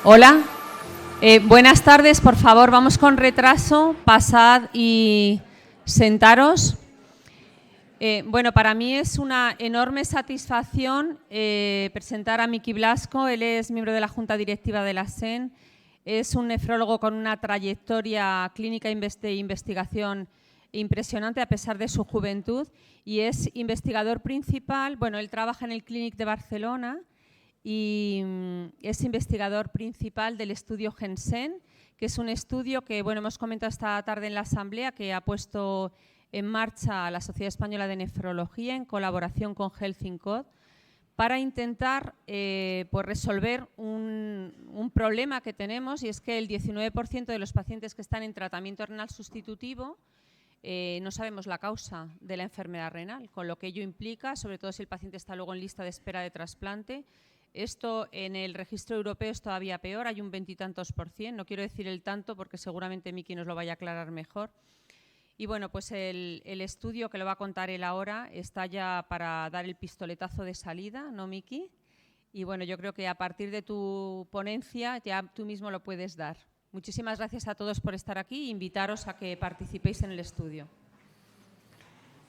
Hola, buenas tardes, por favor, vamos con retraso, pasad y sentaros. Bueno, para mí es una enorme satisfacción presentar a Miki Blasco. Él es miembro de la Junta Directiva de la SEN, es un nefrólogo con una trayectoria clínica de investigación impresionante a pesar de su juventud y es investigador principal. Bueno, él trabaja en el Clínic de Barcelona y es investigador principal del estudio GenSen, que es un estudio que hemos comentado esta tarde en la asamblea, que ha puesto en marcha la Sociedad Española de Nefrología en colaboración con Health in Code para intentar pues resolver un problema que tenemos, y es que el 19% de los pacientes que están en tratamiento renal sustitutivo no sabemos la causa de la enfermedad renal, con lo que ello implica, sobre todo si el paciente está luego en lista de espera de trasplante. Esto en el registro europeo es todavía peor, hay un 20 y tantos %, no quiero decir el tanto porque seguramente Miki nos lo vaya a aclarar mejor. Y bueno, pues el estudio, que lo va a contar él ahora, está ya para dar el pistoletazo de salida, ¿no, Miki? Y bueno, yo creo que a partir de tu ponencia ya tú mismo lo puedes dar. Muchísimas gracias a todos por estar aquí e invitaros a que participéis en el estudio.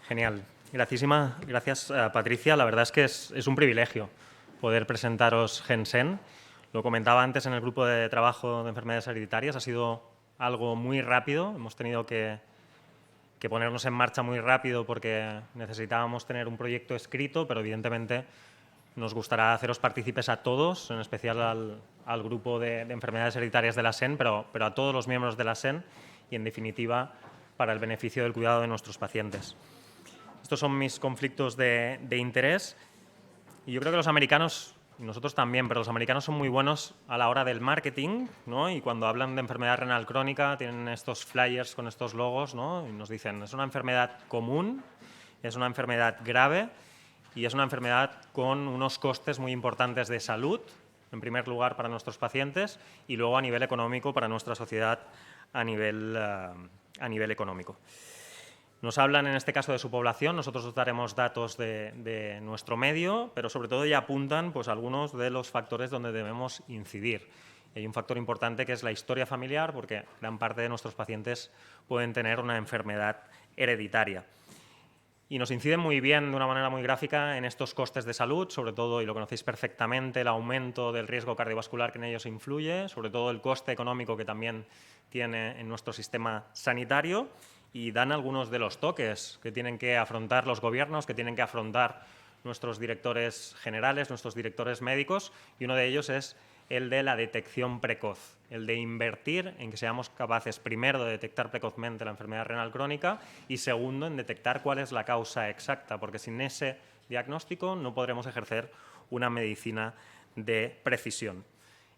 Genial. Gracias, Patricia. La verdad es que es un privilegio poder presentaros GenSen. Lo comentaba antes en el grupo de trabajo de enfermedades hereditarias. Ha sido algo muy rápido. Hemos tenido que ponernos en marcha muy rápido porque necesitábamos tener un proyecto escrito, pero evidentemente nos gustará haceros partícipes a todos, en especial al grupo de enfermedades hereditarias de la SEN, pero a todos los miembros de la SEN y, en definitiva, para el beneficio del cuidado de nuestros pacientes. Estos son mis conflictos de interés y yo creo que los americanos, y nosotros también, pero los americanos son muy buenos a la hora del marketing, ¿no? Y cuando hablan de enfermedad renal crónica tienen estos flyers con estos logos, ¿no? Y nos dicen, es una enfermedad común, es una enfermedad grave y es una enfermedad con unos costes muy importantes de salud, en primer lugar para nuestros pacientes y luego a nivel económico para nuestra sociedad a nivel económico. Nos hablan en este caso de su población, nosotros os daremos datos de nuestro medio, pero sobre todo ya apuntan pues, algunos de los factores donde debemos incidir. Y hay un factor importante que es la historia familiar, porque gran parte de nuestros pacientes pueden tener una enfermedad hereditaria. Y nos inciden muy bien, de una manera muy gráfica, en estos costes de salud, sobre todo, y lo conocéis perfectamente, el aumento del riesgo cardiovascular que en ellos influye, sobre todo el coste económico que también tiene en nuestro sistema sanitario, y dan algunos de los toques que tienen que afrontar los gobiernos, que tienen que afrontar nuestros directores generales, nuestros directores médicos, y uno de ellos es el de la detección precoz, el de invertir en que seamos capaces, primero, de detectar precozmente la enfermedad renal crónica y, segundo, en detectar cuál es la causa exacta, porque sin ese diagnóstico no podremos ejercer una medicina de precisión.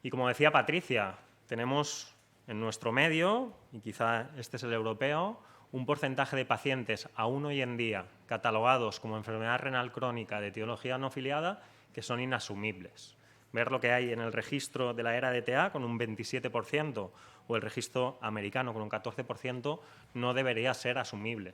Y como decía Patricia, tenemos en nuestro medio, y quizá este es el europeo, un porcentaje de pacientes aún hoy en día catalogados como enfermedad renal crónica de etiología no filiada que son inasumibles. Ver lo que hay en el registro de la era DTA con un 27% o el registro americano con un 14% no debería ser asumible.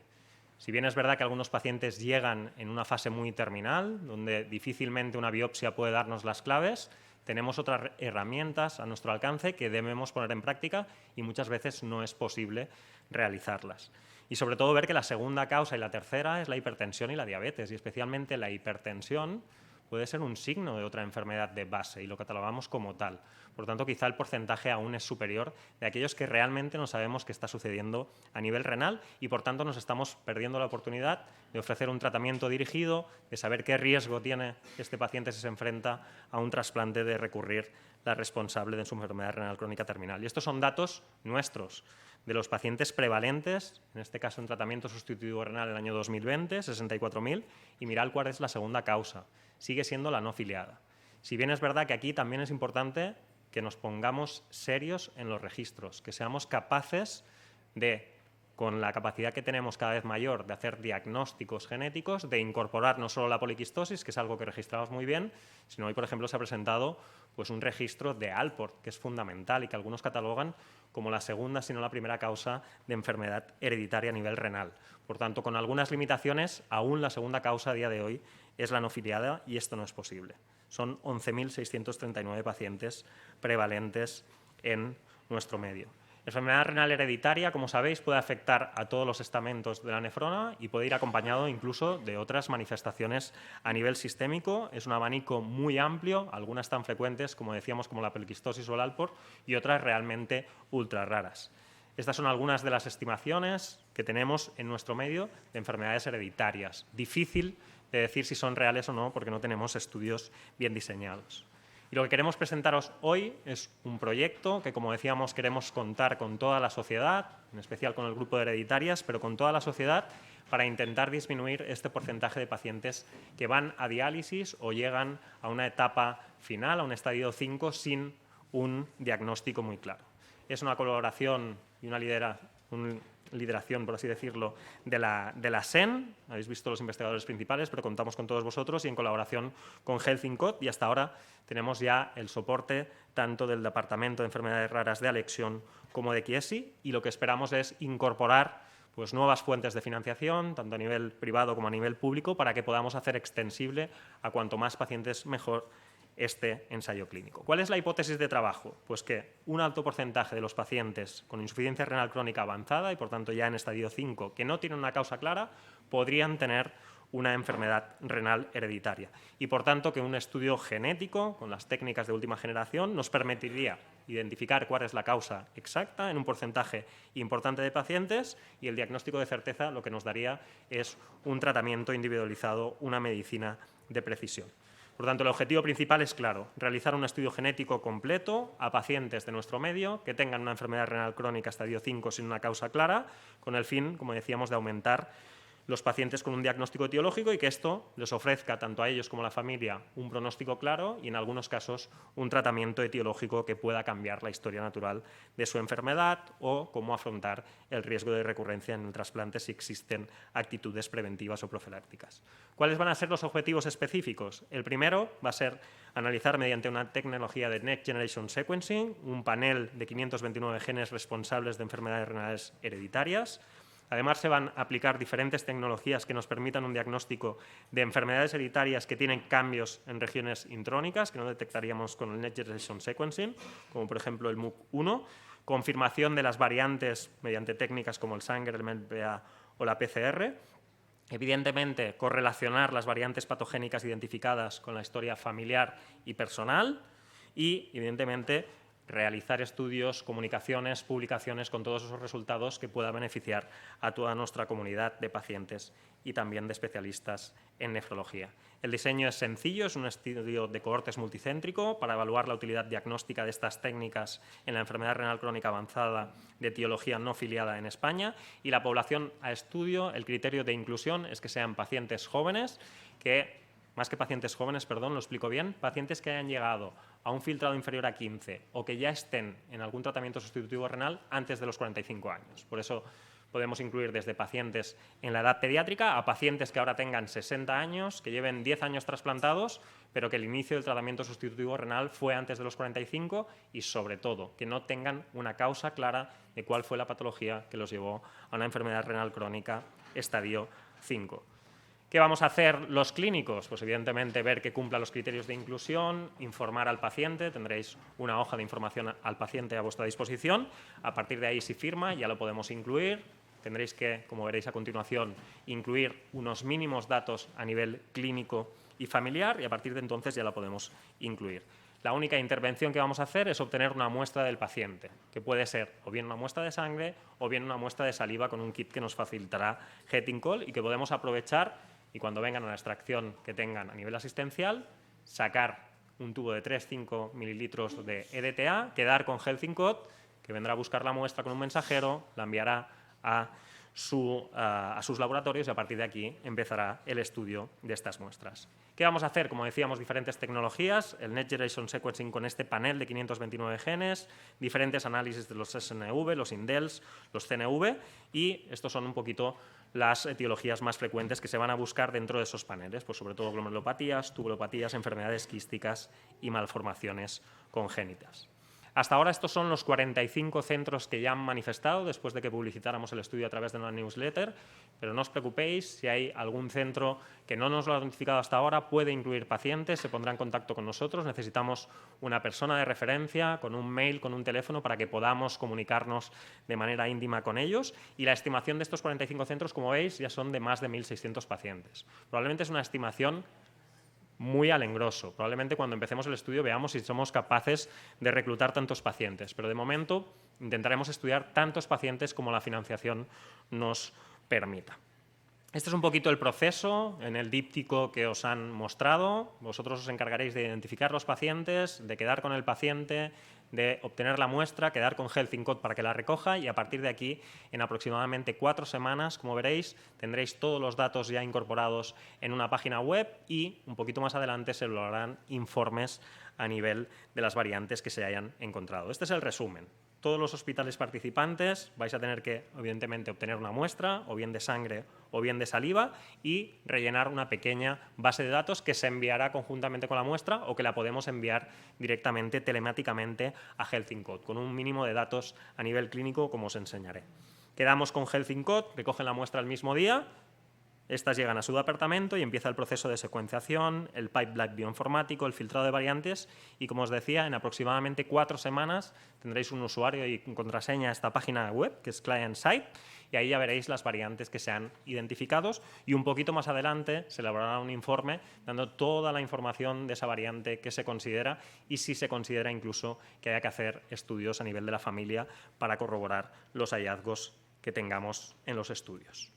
Si bien es verdad que algunos pacientes llegan en una fase muy terminal, donde difícilmente una biopsia puede darnos las claves, tenemos otras herramientas a nuestro alcance que debemos poner en práctica y muchas veces no es posible realizarlas. Y sobre todo ver que la segunda causa y la tercera es la hipertensión y la diabetes, y especialmente la hipertensión puede ser un signo de otra enfermedad de base y lo catalogamos como tal. Por tanto, quizá el porcentaje aún es superior de aquellos que realmente no sabemos qué está sucediendo a nivel renal y, por tanto, nos estamos perdiendo la oportunidad de ofrecer un tratamiento dirigido, de saber qué riesgo tiene este paciente si se enfrenta a un trasplante, de recurrir la responsable de su enfermedad renal crónica terminal. Y estos son datos nuestros, de los pacientes prevalentes, en este caso en tratamiento sustitutivo renal en el año 2020, 64.000, y mirad cuál es la segunda causa. Sigue siendo la no filiada. Si bien es verdad que aquí también es importante que nos pongamos serios en los registros, que seamos capaces de, con la capacidad que tenemos cada vez mayor de hacer diagnósticos genéticos, de incorporar no solo la poliquistosis, que es algo que registramos muy bien, sino hoy, por ejemplo, se ha presentado pues, un registro de Alport, que es fundamental y que algunos catalogan como la segunda, si no la primera causa de enfermedad hereditaria a nivel renal. Por tanto, con algunas limitaciones, aún la segunda causa a día de hoy es la no filiada y esto no es posible. Son 11.639 pacientes prevalentes en nuestro medio. La enfermedad renal hereditaria, como sabéis, puede afectar a todos los estamentos de la nefrona y puede ir acompañado incluso de otras manifestaciones a nivel sistémico. Es un abanico muy amplio, algunas tan frecuentes, como decíamos, como la poliquistosis o el Alport, y otras realmente ultra raras. Estas son algunas de las estimaciones que tenemos en nuestro medio de enfermedades hereditarias. Difícil de decir si son reales o no, porque no tenemos estudios bien diseñados. Y lo que queremos presentaros hoy es un proyecto que, como decíamos, queremos contar con toda la sociedad, en especial con el grupo de hereditarias, pero con toda la sociedad, para intentar disminuir este porcentaje de pacientes que van a diálisis o llegan a una etapa final, a un estadio 5, sin un diagnóstico muy claro. Es una colaboración y una lideración, por así decirlo, de la SEN. Habéis visto los investigadores principales, pero contamos con todos vosotros y en colaboración con Health in Code, y hasta ahora tenemos ya el soporte tanto del Departamento de Enfermedades Raras de Alexion como de Chiesi, y lo que esperamos es incorporar pues, nuevas fuentes de financiación, tanto a nivel privado como a nivel público, para que podamos hacer extensible a cuanto más pacientes mejor este ensayo clínico. ¿Cuál es la hipótesis de trabajo? Pues que un alto porcentaje de los pacientes con insuficiencia renal crónica avanzada y por tanto ya en estadio 5 que no tienen una causa clara podrían tener una enfermedad renal hereditaria y por tanto que un estudio genético con las técnicas de última generación nos permitiría identificar cuál es la causa exacta en un porcentaje importante de pacientes y el diagnóstico de certeza lo que nos daría es un tratamiento individualizado, una medicina de precisión. Por tanto, el objetivo principal es claro, realizar un estudio genético completo a pacientes de nuestro medio que tengan una enfermedad renal crónica estadio 5 sin una causa clara, con el fin, como decíamos, de aumentar los pacientes con un diagnóstico etiológico y que esto les ofrezca tanto a ellos como a la familia un pronóstico claro y en algunos casos un tratamiento etiológico que pueda cambiar la historia natural de su enfermedad o cómo afrontar el riesgo de recurrencia en el trasplante si existen actitudes preventivas o profilácticas. ¿Cuáles van a ser los objetivos específicos? El primero va a ser analizar mediante una tecnología de Next Generation Sequencing un panel de 529 genes responsables de enfermedades renales hereditarias. Además, se van a aplicar diferentes tecnologías que nos permitan un diagnóstico de enfermedades hereditarias que tienen cambios en regiones intrónicas, que no detectaríamos con el Next Generation Sequencing, como por ejemplo el MUC1, confirmación de las variantes mediante técnicas como el Sanger, el MLPA o la PCR. Evidentemente, correlacionar las variantes patogénicas identificadas con la historia familiar y personal y, evidentemente, realizar estudios, comunicaciones, publicaciones con todos esos resultados que puedan beneficiar a toda nuestra comunidad de pacientes y también de especialistas en nefrología. El diseño es sencillo, es un estudio de cohortes multicéntrico para evaluar la utilidad diagnóstica de estas técnicas en la enfermedad renal crónica avanzada de etiología no filiada en España y la población a estudio, el criterio de inclusión es que sean pacientes jóvenes más que pacientes jóvenes, perdón, lo explico bien, pacientes que hayan llegado a un filtrado inferior a 15 o que ya estén en algún tratamiento sustitutivo renal antes de los 45 años. Por eso podemos incluir desde pacientes en la edad pediátrica a pacientes que ahora tengan 60 años, que lleven 10 años trasplantados, pero que el inicio del tratamiento sustitutivo renal fue antes de los 45 y, sobre todo, que no tengan una causa clara de cuál fue la patología que los llevó a una enfermedad renal crónica estadio 5. ¿Qué vamos a hacer los clínicos? Pues evidentemente ver que cumpla los criterios de inclusión, informar al paciente, tendréis una hoja de información al paciente a vuestra disposición, a partir de ahí si firma ya lo podemos incluir, tendréis que, como veréis a continuación, incluir unos mínimos datos a nivel clínico y familiar y a partir de entonces ya la podemos incluir. La única intervención que vamos a hacer es obtener una muestra del paciente, que puede ser o bien una muestra de sangre o bien una muestra de saliva con un kit que nos facilitará Health in Code y que podemos aprovechar y cuando vengan a la extracción que tengan a nivel asistencial, sacar un tubo de 3-5 mililitros de EDTA, quedar con Health in Code, que vendrá a buscar la muestra con un mensajero, la enviará a sus laboratorios y a partir de aquí empezará el estudio de estas muestras. ¿Qué vamos a hacer? Como decíamos, diferentes tecnologías, el Next Generation Sequencing con este panel de 529 genes, diferentes análisis de los SNV, los INDELS, los CNV y estos son un poquito las etiologías más frecuentes que se van a buscar dentro de esos paneles, pues sobre todo glomerulopatías, tubulopatías, enfermedades quísticas y malformaciones congénitas. Hasta ahora estos son los 45 centros que ya han manifestado después de que publicitáramos el estudio a través de una newsletter, pero no os preocupéis, si hay algún centro que no nos lo ha notificado hasta ahora, puede incluir pacientes, se pondrá en contacto con nosotros, necesitamos una persona de referencia con un mail, con un teléfono para que podamos comunicarnos de manera íntima con ellos, y la estimación de estos 45 centros, como veis, ya son de más de 1.600 pacientes. Probablemente es una estimación muy al engroso. Probablemente cuando empecemos el estudio veamos si somos capaces de reclutar tantos pacientes, pero de momento intentaremos estudiar tantos pacientes como la financiación nos permita. Este es un poquito el proceso en el díptico que os han mostrado. Vosotros os encargaréis de identificar los pacientes, de quedar con el paciente, de obtener la muestra, quedar con Health in Code para que la recoja, y a partir de aquí, en aproximadamente 4 semanas, como veréis, tendréis todos los datos ya incorporados en una página web y un poquito más adelante se elaborarán informes a nivel de las variantes que se hayan encontrado. Este es el resumen. Todos los hospitales participantes vais a tener que, evidentemente, obtener una muestra, o bien de sangre o bien de saliva, y rellenar una pequeña base de datos que se enviará conjuntamente con la muestra o que la podemos enviar directamente telemáticamente a Health in Code, con un mínimo de datos a nivel clínico, como os enseñaré. Quedamos con Health in Code, recogen la muestra el mismo día. Estas llegan a su departamento y empieza el proceso de secuenciación, el pipeline bioinformático, el filtrado de variantes y, como os decía, en aproximadamente 4 semanas tendréis un usuario y contraseña a esta página web, que es Client Site, y ahí ya veréis las variantes que se han identificado, y un poquito más adelante se elaborará un informe dando toda la información de esa variante que se considera y si se considera incluso que haya que hacer estudios a nivel de la familia para corroborar los hallazgos que tengamos en los estudios.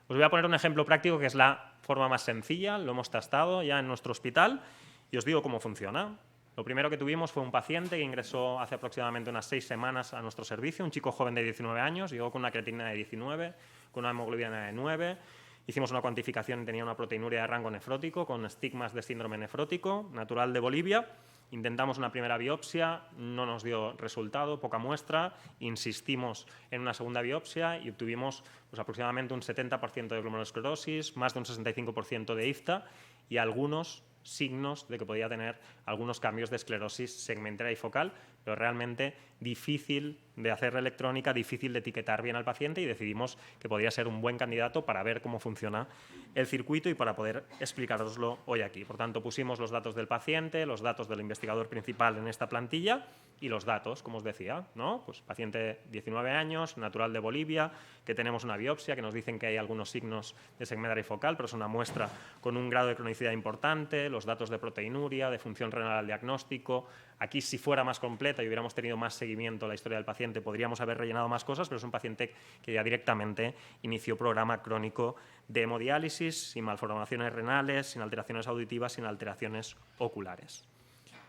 Os voy a poner un ejemplo práctico que es la forma más sencilla, lo hemos testado ya en nuestro hospital y os digo cómo funciona. Lo primero que tuvimos fue un paciente que ingresó hace aproximadamente unas 6 semanas a nuestro servicio, un chico joven de 19 años, llegó con una creatinina de 19, con una hemoglobina de 9, hicimos una cuantificación y tenía una proteinuria de rango nefrótico con estigmas de síndrome nefrótico, natural de Bolivia. Intentamos una primera biopsia, no nos dio resultado, poca muestra, insistimos en una segunda biopsia y obtuvimos pues, aproximadamente un 70% de glomerulosclerosis, más de un 65% de IFTA y algunos signos de que podía tener algunos cambios de esclerosis segmentaria y focal, pero realmente difícil de hacer electrónica, difícil de etiquetar bien al paciente, y decidimos que podría ser un buen candidato para ver cómo funciona el circuito y para poder explicaroslo hoy aquí. Por tanto, pusimos los datos del paciente, los datos del investigador principal en esta plantilla y los datos, como os decía, ¿no? Pues paciente 19 años, natural de Bolivia, que tenemos una biopsia, que nos dicen que hay algunos signos de segmentaria y focal, pero es una muestra con un grado de cronicidad importante, los datos de proteinuria, de función renal al diagnóstico. Aquí, si fuera más completa y hubiéramos tenido más seguimiento a la historia del paciente, podríamos haber rellenado más cosas, pero es un paciente que ya directamente inició programa crónico de hemodiálisis, sin malformaciones renales, sin alteraciones auditivas, sin alteraciones oculares.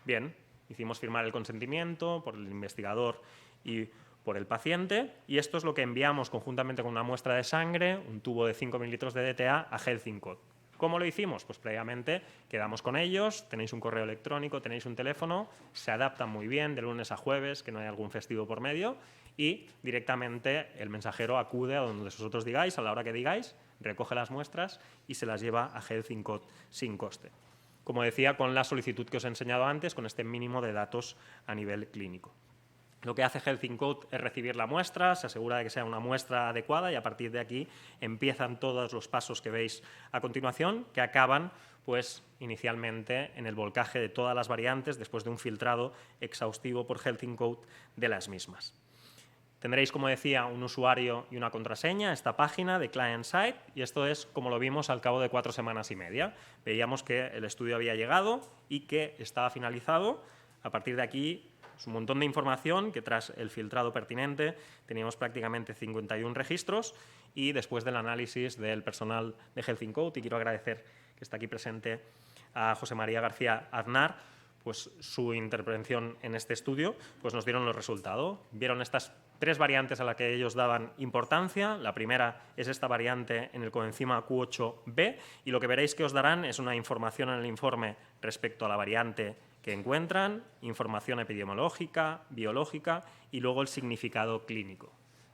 Bien, hicimos firmar el consentimiento por el investigador y por el paciente, y esto es lo que enviamos conjuntamente con una muestra de sangre, un tubo de 5 mililitros de DTA a Health in Code. ¿Cómo lo hicimos? Pues previamente quedamos con ellos, tenéis un correo electrónico, tenéis un teléfono, se adaptan muy bien de lunes a jueves, que no hay algún festivo por medio, y directamente el mensajero acude a donde vosotros digáis, a la hora que digáis, recoge las muestras y se las lleva a Health in Code sin coste. Como decía, con la solicitud que os he enseñado antes, con este mínimo de datos a nivel clínico. Lo que hace Health in Code es recibir la muestra, se asegura de que sea una muestra adecuada y a partir de aquí empiezan todos los pasos que veis a continuación, que acaban pues, inicialmente en el volcaje de todas las variantes después de un filtrado exhaustivo por Health in Code de las mismas. Tendréis, como decía, un usuario y una contraseña, esta página de Client Site, y esto es como lo vimos al cabo de 4 semanas y media. Veíamos que el estudio había llegado y que estaba finalizado. A partir de aquí, es un montón de información que tras el filtrado pertinente teníamos prácticamente 51 registros y después del análisis del personal de Health in Code, y quiero agradecer que está aquí presente a José María García Aznar, pues su intervención en este estudio, pues nos dieron los resultados. Vieron estas 3 variantes a las que ellos daban importancia. La primera es esta variante en el coenzima Q8B y lo que veréis que os darán es una información en el informe respecto a la variante que encuentran, información epidemiológica, biológica y luego el significado clínico.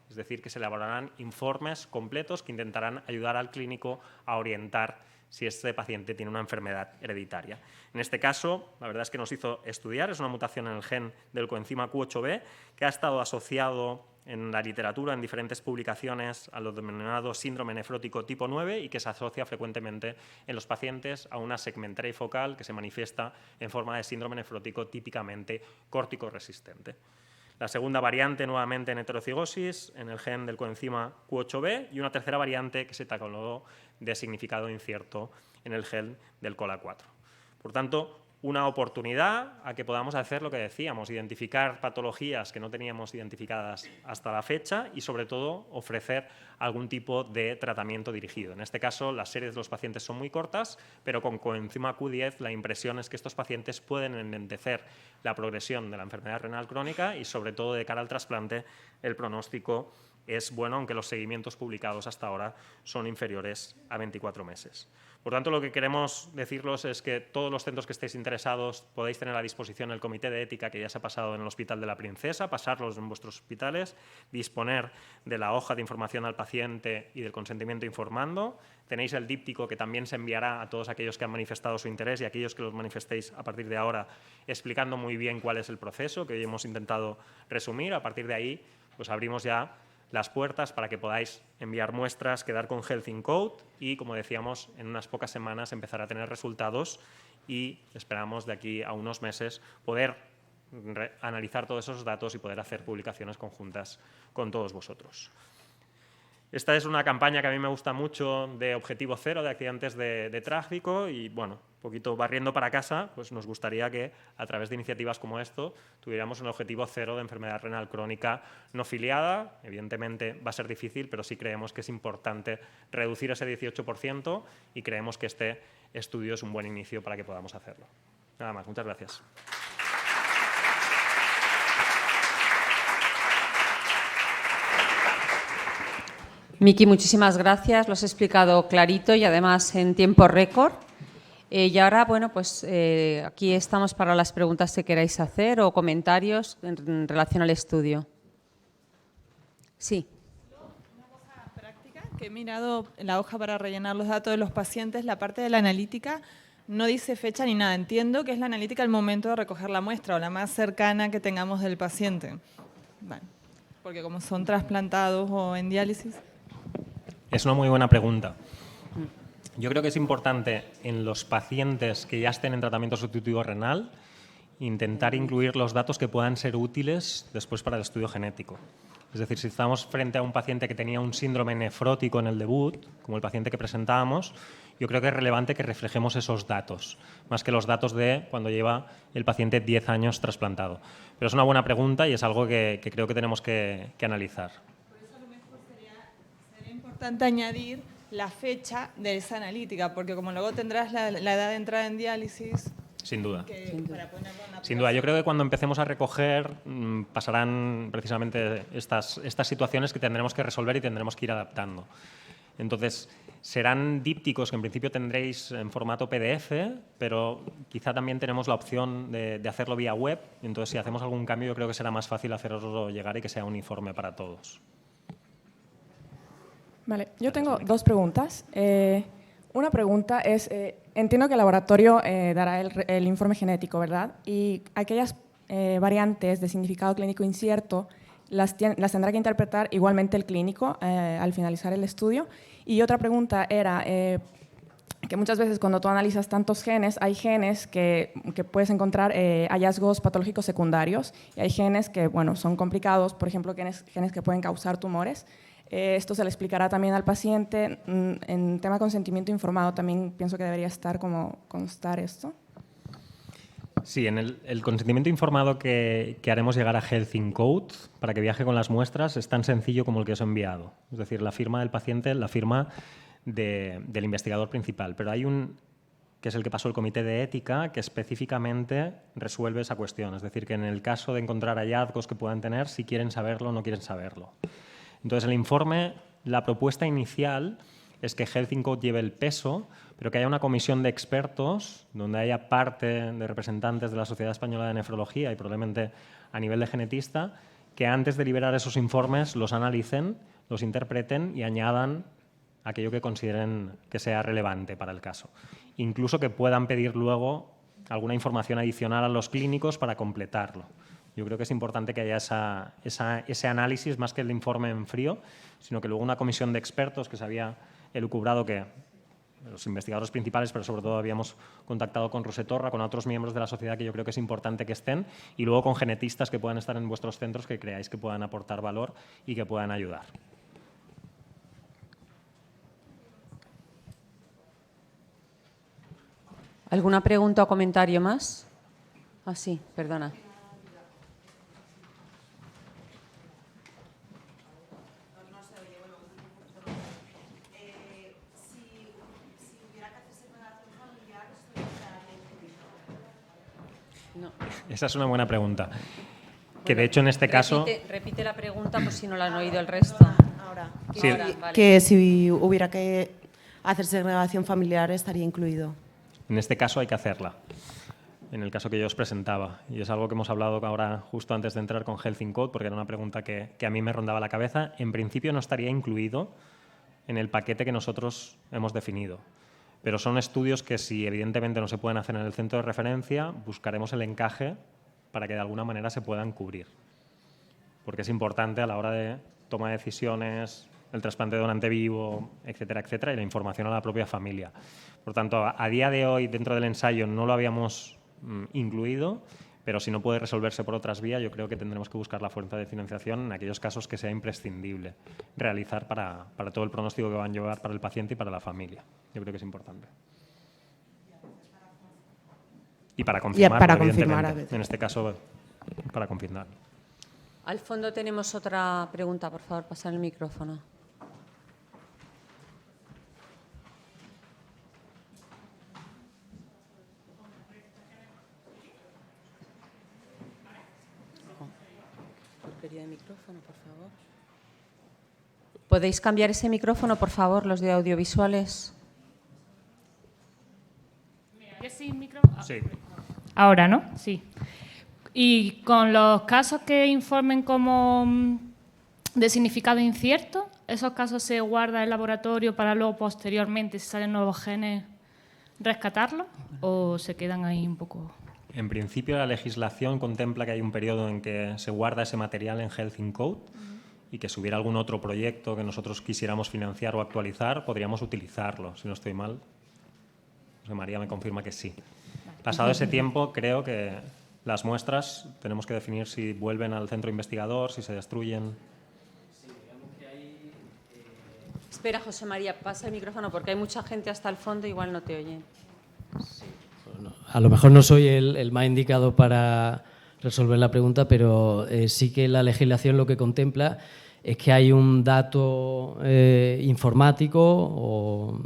Es decir, que se elaborarán informes completos que intentarán ayudar al clínico a orientar si este paciente tiene una enfermedad hereditaria. En este caso, la verdad es que nos hizo estudiar, es una mutación en el gen del coenzima Q8B que ha estado asociado en la literatura, en diferentes publicaciones, a lo denominado síndrome nefrótico tipo 9 y que se asocia frecuentemente en los pacientes a una segmentaria focal que se manifiesta en forma de síndrome nefrótico típicamente córtico-resistente. La segunda variante, nuevamente en heterocigosis, en el gen del coenzima Q8B, y una tercera variante que se catalogó de significado incierto en el gen del COLA4. Por tanto, una oportunidad a que podamos hacer lo que decíamos, identificar patologías que no teníamos identificadas hasta la fecha y, sobre todo, ofrecer algún tipo de tratamiento dirigido. En este caso, las series de los pacientes son muy cortas, pero con coenzima Q10 la impresión es que estos pacientes pueden enlentecer la progresión de la enfermedad renal crónica y, sobre todo, de cara al trasplante, el pronóstico es bueno, aunque los seguimientos publicados hasta ahora son inferiores a 24 meses. Por tanto, lo que queremos decirles es que todos los centros que estéis interesados podéis tener a disposición el comité de ética que ya se ha pasado en el Hospital de la Princesa, pasarlos en vuestros hospitales, disponer de la hoja de información al paciente y del consentimiento informando. Tenéis el díptico que también se enviará a todos aquellos que han manifestado su interés y a aquellos que los manifestéis a partir de ahora, explicando muy bien cuál es el proceso que hoy hemos intentado resumir. A partir de ahí, pues abrimos ya las puertas para que podáis enviar muestras, quedar con Health in Code y, como decíamos, en unas pocas semanas empezar a tener resultados y esperamos de aquí a unos meses poder analizar todos esos datos y poder hacer publicaciones conjuntas con todos vosotros. Esta es una campaña que a mí me gusta mucho de objetivo cero de accidentes de tráfico y, bueno, un poquito barriendo para casa, pues nos gustaría que a través de iniciativas como esto tuviéramos un objetivo cero de enfermedad renal crónica no filiada. Evidentemente va a ser difícil, pero sí creemos que es importante reducir ese 18% y creemos que este estudio es un buen inicio para que podamos hacerlo. Nada más, muchas gracias. Miki, muchísimas gracias. Lo has explicado clarito y además en tiempo récord. Y ahora, bueno, pues aquí estamos para las preguntas que queráis hacer o comentarios en relación al estudio. Sí. Una cosa práctica, que he mirado en la hoja para rellenar los datos de los pacientes, la parte de la analítica no dice fecha ni nada. Entiendo que es la analítica al momento de recoger la muestra o la más cercana que tengamos del paciente. Bueno, porque como son trasplantados o en diálisis. Es una muy buena pregunta. Yo creo que es importante en los pacientes que ya estén en tratamiento sustitutivo renal intentar incluir los datos que puedan ser útiles después para el estudio genético. Es decir, si estamos frente a un paciente que tenía un síndrome nefrótico en el debut, como el paciente que presentábamos, yo creo que es relevante que reflejemos esos datos, más que los datos de cuando lleva el paciente 10 años trasplantado. Pero es una buena pregunta y es algo que creo que tenemos que analizar. Sería importante añadir la fecha de esa analítica, porque como luego tendrás la edad de entrada en diálisis... Sin duda. Para ponerlo en la Sin duda. Yo creo que cuando empecemos a recoger pasarán precisamente estas situaciones que tendremos que resolver y tendremos que ir adaptando. Entonces, serán dípticos que en principio tendréis en formato PDF, pero quizá también tenemos la opción de hacerlo vía web. Entonces, si hacemos algún cambio, yo creo que será más fácil hacerlo llegar y que sea uniforme para todos. Vale, yo tengo dos preguntas. Una pregunta es, entiendo que el laboratorio dará el informe genético, ¿verdad? Y aquellas variantes de significado clínico incierto las tendrá que interpretar igualmente el clínico al finalizar el estudio. Y otra pregunta era que muchas veces cuando tú analizas tantos genes, hay genes que puedes encontrar hallazgos patológicos secundarios y hay genes que, bueno, son complicados, por ejemplo, genes que pueden causar tumores. Esto se le explicará también al paciente. En tema de consentimiento informado también pienso que debería estar como constar esto. Sí, en el consentimiento informado que haremos llegar a Health in Code para que viaje con las muestras es tan sencillo como el que os he enviado. Es decir, la firma del paciente, la firma del investigador principal. Pero hay que es el que pasó el comité de ética, que específicamente resuelve esa cuestión. Es decir, que en el caso de encontrar hallazgos que puedan tener, si quieren saberlo o no quieren saberlo. Entonces, el informe, la propuesta inicial es que Health in Code lleve el peso, pero que haya una comisión de expertos donde haya parte de representantes de la Sociedad Española de Nefrología y probablemente a nivel de genetista, que antes de liberar esos informes los analicen, los interpreten y añadan aquello que consideren que sea relevante para el caso. Incluso que puedan pedir luego alguna información adicional a los clínicos para completarlo. Yo creo que es importante que haya ese análisis, más que el informe en frío, sino que luego una comisión de expertos que se había elucubrado que los investigadores principales, pero sobre todo habíamos contactado con Rosetorra, con otros miembros de la sociedad que yo creo que es importante que estén, y luego con genetistas que puedan estar en vuestros centros que creáis que puedan aportar valor y que puedan ayudar. ¿Alguna pregunta o comentario más? Ah, sí, perdona. No. Esa es una buena pregunta. Que de hecho en este caso... Repite la pregunta por si no la han oído el resto. Ahora, Sí. Vale. que si hubiera que hacer segregación familiar estaría incluido. En este caso hay que hacerla, en el caso que yo os presentaba. Y es algo que hemos hablado ahora justo antes de entrar con Health in Code, porque era una pregunta que a mí me rondaba la cabeza. En principio no estaría incluido en el paquete que nosotros hemos definido. Pero son estudios que si evidentemente no se pueden hacer en el centro de referencia, buscaremos el encaje para que de alguna manera se puedan cubrir. Porque es importante a la hora de toma de decisiones, el trasplante de donante vivo, etcétera, etcétera, y la información a la propia familia. Por tanto, a día de hoy, dentro del ensayo, no lo habíamos incluido, pero si no puede resolverse por otras vías, yo creo que tendremos que buscar la fuente de financiación en aquellos casos que sea imprescindible realizar para todo el pronóstico que van a llevar para el paciente y para la familia. Yo creo que es importante. Y para confirmar, en este caso, para confirmar. Al fondo tenemos otra pregunta, por favor, pasar el micrófono. Porquería de micrófono, por favor. ¿Podéis cambiar ese micrófono, por favor, los de audiovisuales? Sí. Ahora, ¿no? Sí. Y con los casos que informen como de significado incierto, ¿esos casos se guardan en el laboratorio para luego posteriormente, si salen nuevos genes, rescatarlos? ¿O se quedan ahí un poco...? En principio, la legislación contempla que hay un periodo en que se guarda ese material en Health in Code y que si hubiera algún otro proyecto que nosotros quisiéramos financiar o actualizar, podríamos utilizarlo, si no estoy mal. José María me confirma que sí. Pasado ese tiempo, creo que las muestras tenemos que definir si vuelven al centro investigador, si se destruyen. Espera, José María, pasa el micrófono porque hay mucha gente hasta el fondo, igual no te oyen. A lo mejor no soy el más indicado para resolver la pregunta, pero sí que la legislación lo que contempla es que hay un dato informático o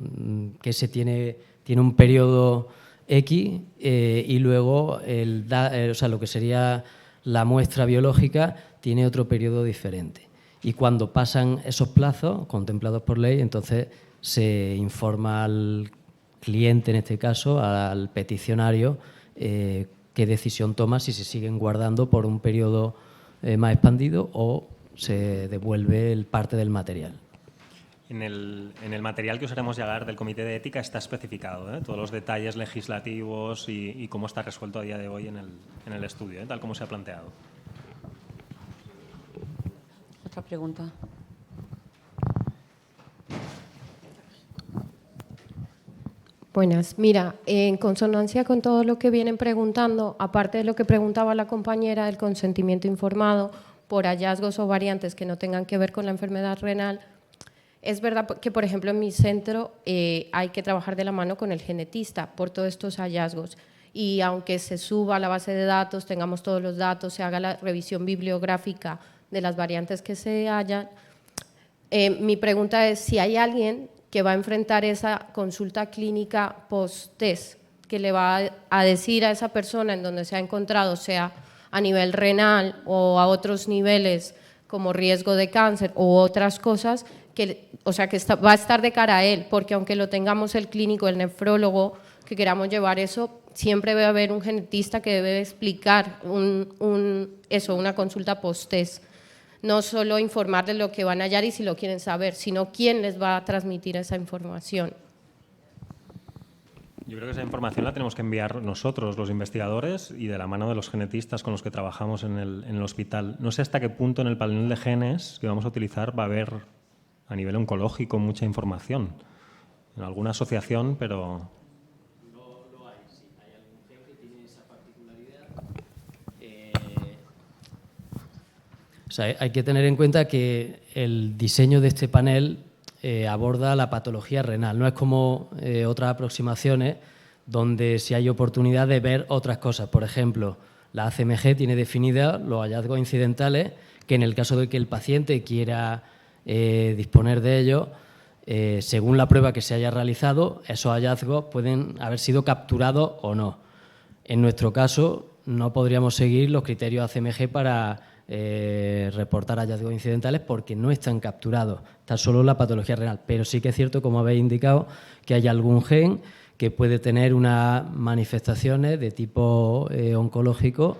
que se tiene un periodo X y luego lo que sería la muestra biológica tiene otro periodo diferente. Y cuando pasan esos plazos contemplados por ley, entonces se informa al cliente, en este caso, al peticionario, qué decisión toma, si se siguen guardando por un periodo más expandido o se devuelve parte del material. En el material que os haremos llegar del Comité de Ética está especificado, todos los detalles legislativos y cómo está resuelto a día de hoy en el estudio, tal como se ha planteado. Otra pregunta. Buenas. Mira, en consonancia con todo lo que vienen preguntando, aparte de lo que preguntaba la compañera del consentimiento informado por hallazgos o variantes que no tengan que ver con la enfermedad renal, es verdad que, por ejemplo, en mi centro hay que trabajar de la mano con el genetista por todos estos hallazgos. Y aunque se suba a la base de datos, tengamos todos los datos, se haga la revisión bibliográfica de las variantes que se hallan, mi pregunta es si hay alguien que va a enfrentar esa consulta clínica post-test, que le va a decir a esa persona en donde se ha encontrado, sea a nivel renal o a otros niveles como riesgo de cáncer u otras cosas, que va a estar de cara a él, porque aunque lo tengamos el clínico, el nefrólogo, que queramos llevar eso, siempre debe haber un genetista que debe explicar una consulta post-test. no solo informar de lo que van a hallar y si lo quieren saber, sino quién les va a transmitir esa información. Yo creo que esa información la tenemos que enviar nosotros, los investigadores, y de la mano de los genetistas con los que trabajamos en el hospital. No sé hasta qué punto en el panel de genes que vamos a utilizar va a haber, a nivel oncológico, mucha información. En alguna asociación, pero... Lo hay, sí. Hay algún gen que tiene esa particularidad. O sea, hay que tener en cuenta que el diseño de este panel aborda la patología renal. No es como otras aproximaciones donde sí hay oportunidad de ver otras cosas. Por ejemplo, la ACMG tiene definidas los hallazgos incidentales que en el caso de que el paciente quiera disponer de ellos, según la prueba que se haya realizado, esos hallazgos pueden haber sido capturados o no. En nuestro caso, no podríamos seguir los criterios ACMG para reportar hallazgos incidentales porque no están capturados, está solo la patología renal. Pero sí que es cierto, como habéis indicado, que hay algún gen que puede tener unas manifestaciones de tipo oncológico,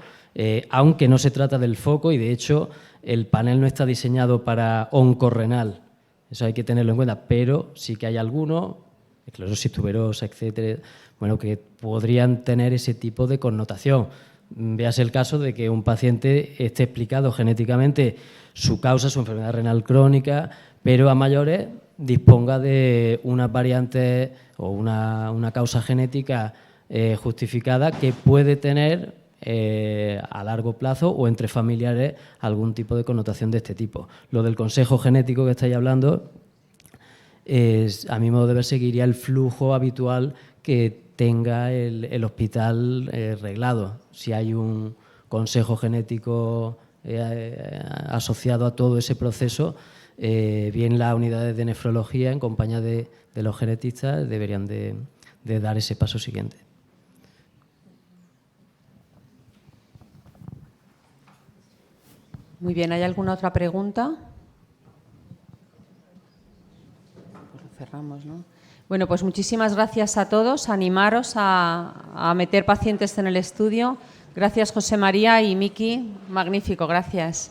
aunque no se trata del foco y, de hecho, el panel no está diseñado para oncorrenal. Eso hay que tenerlo en cuenta, pero sí que hay algunos, esclerosis tuberosa, etcétera, bueno, que podrían tener ese tipo de connotación. Véase el caso de que un paciente esté explicado genéticamente su causa, su enfermedad renal crónica, pero a mayores disponga de unas variantes o una causa genética justificada que puede tener a largo plazo o entre familiares algún tipo de connotación de este tipo. Lo del consejo genético que estáis hablando, a mi modo de ver, seguiría el flujo habitual que tenga el hospital reglado. Si hay un consejo genético asociado a todo ese proceso, bien las unidades de nefrología en compañía de los genetistas deberían de dar ese paso siguiente. Muy bien, ¿hay alguna otra pregunta? Pues lo cerramos, ¿no? Bueno, pues muchísimas gracias a todos. Animaros a meter pacientes en el estudio. Gracias, José María y Miki. Magnífico, gracias.